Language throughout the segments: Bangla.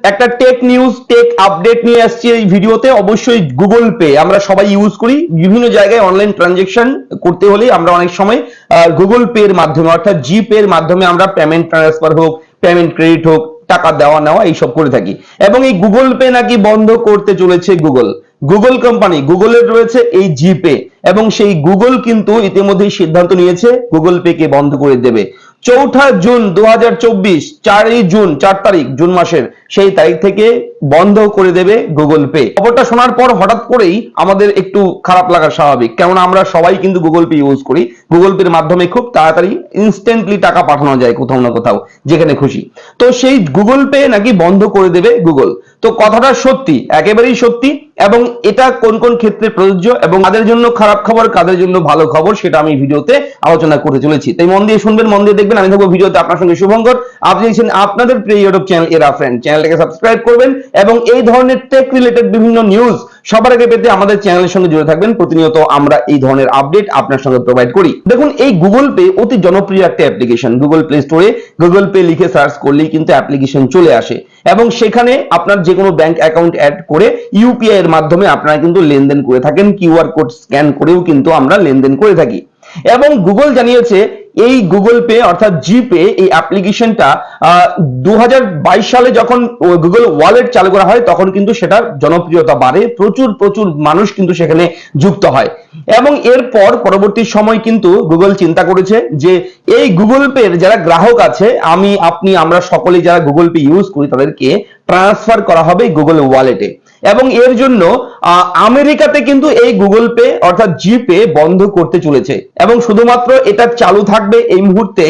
একটা টেক নিউজ, টেক আপডেট নিয়ে আসছি এই ভিডিওতে। অবশ্যই গুগল পে আমরা সবাই ইউজ করি, বিভিন্ন জায়গায় অনলাইন ট্রানজেকশন করতে হলে আমরা অনেক সময় গুগল পে এর মাধ্যমে অর্থাৎ জি পে এর মাধ্যমে আমরা পেমেন্ট ট্রান্সফার হোক, পেমেন্ট ক্রেডিট হোক, টাকা দেওয়া নেওয়া এইসব করে থাকি। এবং এই গুগল পে নাকি বন্ধ করতে চলেছে গুগল। গুগল কোম্পানি, গুগলের রয়েছে এই জিপে, এবং সেই গুগল কিন্তু ইতিমধ্যেই সিদ্ধান্ত নিয়েছে গুগল পে কে বন্ধ করে দেবে। 4 জুন 2024, 4 তারিখ জুন মাসের, সেই তারিখ থেকে বন্ধ করে দেবে গুগল পে। খবরটা শোনার পর হঠাৎ করেই আমাদের একটু খারাপ লাগা স্বাভাবিক, কেননা আমরা সবাই কিন্তু গুগল পে ইউজ করি। গুগল পের মাধ্যমে খুব তাড়াতাড়ি ইনস্ট্যান্টলি টাকা পাঠানো যায় কোথাও না কোথাও, যেখানে খুশি। তো সেই গুগল পে নাকি বন্ধ করে দেবে গুগল। তো কথাটা সত্যি, একেবারেই সত্যি। এবং এটা কোন কোন ক্ষেত্রে প্রযোজ্য এবং কাদের জন্য খারাপ খবর, কাদের জন্য ভালো খবর, সেটা আমি ভিডিওতে আলোচনা করতে চলেছি। তাই মন দিয়ে শুনবেন, মন দিয়ে দেখবেন। আমি থাকবো ভিডিওতে আপনার সঙ্গে শুভঙ্কর। আপনি দেখছেন আপনাদের প্রিয় ইউটিউব চ্যানেল এরা ফ্রেন্ড। চ্যানেলটাকে সাবস্ক্রাইব করবেন এবং এই ধরনের টেক রিলেটেড বিভিন্ন নিউজ সবার আগে পেতে আমাদের চ্যানেলের সঙ্গে জুড়ে থাকবেন। প্রতিনিয়ত আমরা এই ধরনের আপডেট আপনার সঙ্গে প্রোভাইড করি। দেখুন, এই গুগল পে অতি জনপ্রিয় একটা অ্যাপ্লিকেশন। গুগল প্লে স্টোরে গুগল পে লিখে সার্চ করলেই কিন্তু অ্যাপ্লিকেশন চলে আসে, এবং সেখানে আপনার যে কোনো ব্যাংক অ্যাকাউন্ট অ্যাড করে ইউপিআই এর মাধ্যমে আপনারা কিন্তু লেনদেন করে থাকেন। কিউআর কোড স্ক্যান করেও কিন্তু আমরা লেনদেন করে থাকি। এবং গুগল জানিয়েছে এই গুগল পে অর্থাৎ জিপে এই অ্যাপ্লিকেশনটা 2022 সালে যখন গুগল ওয়ালেট চালু করা হয় তখন কিন্তু সেটার জনপ্রিয়তা বাড়ে, প্রচুর প্রচুর মানুষ কিন্তু সেখানে যুক্ত হয়। এবং এরপর পরবর্তী সময় কিন্তু গুগল চিন্তা করেছে যে এই গুগল পের যারা গ্রাহক আছে, আমি আপনি আমরা সকলেই যারা গুগল পে ইউজ করি, তাদেরকে ট্রান্সফার করা হবে গুগল ওয়ালেটে। এবং এর জন্য আমেরিকাতে কিন্তু এই গুগল পে অর্থাৎ জিপে বন্ধ করতে চলেছে, এবং শুধুমাত্র এটা চালু থাকবে এই মুহূর্তে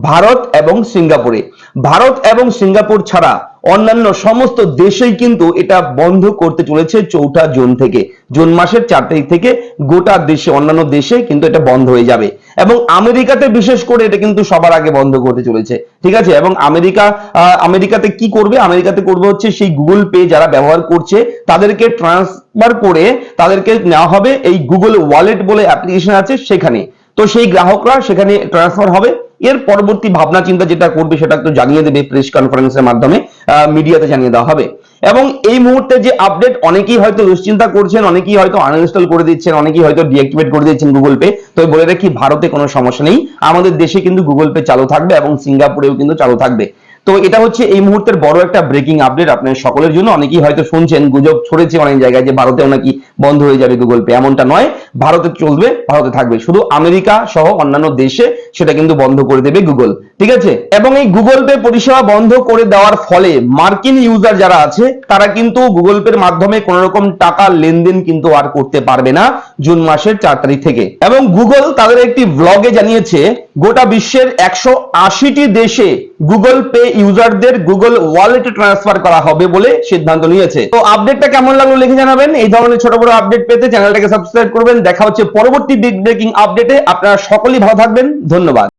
ভারত এবং সিঙ্গাপুরে। ভারত এবং সিঙ্গাপুর ছাড়া অন্যান্য সমস্ত দেশেই কিন্তু এটা বন্ধ করতে চলেছে 4 জুন থেকে। জুন মাসের 4 তারিখ থেকে গোটা দেশে, অন্যান্য দেশে কিন্তু এটা বন্ধ হয়ে যাবে। এবং আমেরিকাতে বিশেষ করে এটা কিন্তু সবার আগে বন্ধ করতে চলেছে, ঠিক আছে। এবং আমেরিকাতে কি করবে? আমেরিকাতে করবে হচ্ছে সেই গুগল পে যারা ব্যবহার করছে তাদেরকে ট্রান্সফার করে তাদেরকে নেওয়া হবে এই গুগল ওয়ালেট বলে অ্যাপ্লিকেশন আছে সেখানে। তো সেই গ্রাহকরা সেখানে ট্রান্সফার হবে। এর পরবর্তী ভাবনা চিন্তা যেটা করবে সেটা তো জানিয়ে দেবে প্রেস কনফারেন্সের মাধ্যমে, মিডিয়াতে জানিয়ে দেওয়া হবে। এবং এই মুহূর্তে যে আপডেট, অনেকেই হয়তো দুশ্চিন্তা করছেন, অনেকেই হয়তো আনইনস্টল করে দিচ্ছেন, অনেকেই হয়তো ডিঅ্যাক্টিভেট করে দিচ্ছেন গুগল পে। তো বলে রাখি, ভারতে কোনো সমস্যা নেই, আমাদের দেশে কিন্তু গুগল পে চালু থাকবে এবং সিঙ্গাপুরেও কিন্তু চালু থাকবে। তো এটা হচ্ছে এই মুহূর্তের বড় একটা ব্রেকিং আপডেট আপনাদের সকলের জন্য। অনেকেই হয়তো শুনছেন, গুজব ছড়েছে অনেক জায়গায় যে ভারতেও নাকি বন্ধ হয়ে যাবে গুগল পে। এমনটা নয়, ভারতে চলবে, ভারতে থাকবে, শুধু আমেরিকা সহ অন্যান্য দেশে সেটা কিন্তু বন্ধ করে দেবে গুগল, ঠিক আছে। এবং এই গুগল পে পরিষেবা বন্ধ করে দেওয়ার ফলে মার্কিন ইউজার যারা আছে তারা কিন্তু গুগল পের মাধ্যমে কোন রকম টাকা লেনদেন কিন্তু আর করতে পারবে না জুন মাসের 4 তারিখ থেকে। এবং গুগল তাদের একটি ব্লগে জানিয়েছে গোটা বিশ্বের 180টি দেশে গুগল পে ইউজারদের গুগল ওয়ালেটে ট্রান্সফার করা হবে বলে সিদ্ধান্ত নিয়েছে। তো আপডেটটা কেমন লাগলো লিখে জানাবেন। এই ধরনের ছোট বড় আপডেট পেতে চ্যানেলটাকে সাবস্ক্রাইব করবেন। দেখা হচ্ছে পরবর্তী বিগ ব্রেকিং আপডেটে। আপনারা সকলেই ভালো থাকবেন, ধন্যবাদ।